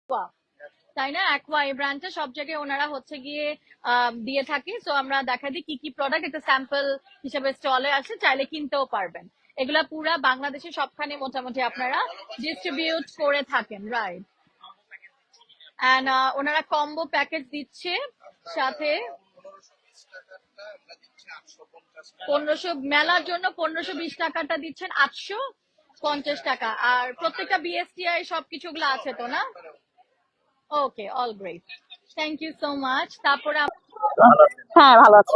Aqua, তাই না? Aqua এই ব্র্যান্ডটা সব জায়গায় ওনারা হচ্ছে গিয়ে দিয়ে থাকে। সো আমরা দেখা দিই কি কি প্রোডাক্ট, একটা স্যাম্পল হিসেবে স্টলে আসে, চাইলে কিনতেও পারবেন। এগুলা পুরা বাংলাদেশে সবখানে মোটামুটি আপনারা ডিস্ট্রিবিউট করে থাকেন, রাইট? এন্ড ওনারা কম্বো প্যাকেজ দিচ্ছে সাথে 1500, মেলার জন্য 1520 টাকাটা দিচ্ছেন 850 টাকা। আর প্রত্যেকটা বিএসটিআই সবকিছুগুলো আছে তো না? Okay, all great, thank you so much. তারপরে হ্যাঁ ভালো আছি।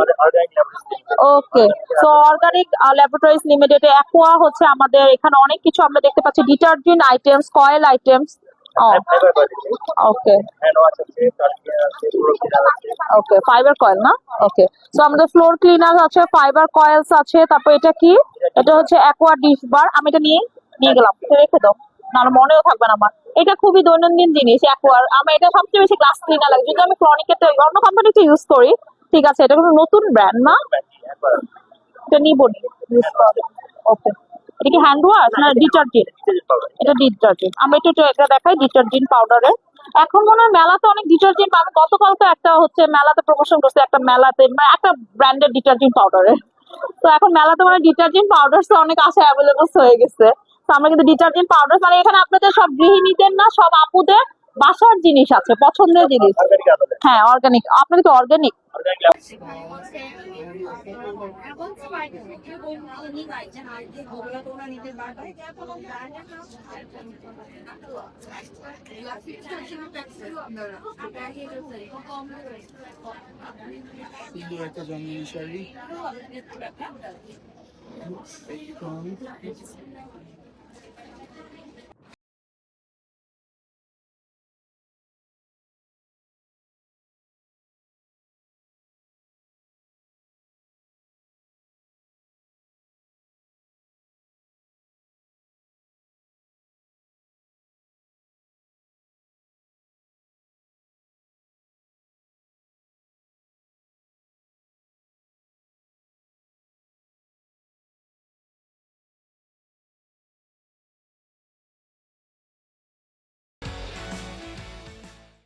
Okay, so organic laboratories limited aqua হচ্ছে আমাদের এখানে অনেক কিছু আমরা দেখতে পাচ্ছি, detergent items, coil items. Okay okay, fibre coil না? ওকে, সো আমাদের ফ্লোর ক্লিনার আছে, ফাইবার কয়েলস আছে। তারপর এটা কি? এটা হচ্ছে অ্যাকোয়া ডিশ বার। আমি এটা নিয়ে গেলাম, এটা রেখে দাও, নাহলে মনেও থাকবে না আমার। এটা খুবই দৈনন্দিন জিনিস অ্যাকোয়ার। আমার এটা সবচেয়ে বেশি গ্লাস ক্লিনার লাগে, যদি আমি ক্রনিকের অন্য কোম্পানিতে ইউজ করি। ঠিক আছে, এটা কোনো নতুন ব্র্যান্ড না, এটা নিবো ইউজ করা। ওকে, এটা কি হ্যান্ড ওয়াশ না ডিটারজেন্ট? এটা ডিটারজেন্ট। আমি এটা দেখাই ডিটারজেন্ট পাউডারের। এখন মনে হয় মেলাতে অনেক ডিটারজেন্ট, আমি গতকালকে একটা হচ্ছে মেলাতে প্রমোশন করছে, একটা মেলাতে মানে একটা ব্র্যান্ডের ডিটারজেন্ট পাউডারের। তো এখন মেলাতে মানে ডিটারজেন্ট পাউডার অনেক আসে, অ্যাভেলেবল হয়ে গেছে। তো আমরা কিন্তু ডিটারজেন্ট পাউডার মানে এখানে আপনাদের সব গৃহিণীদের না, সব আপুদের বাসার জিনিস আছে, পছন্দের জিনিস। হ্যাঁ অর্গানিক। আপনাদের কি অর্গানিক? সুন্দর একটা জন্মদিন শাড়ি।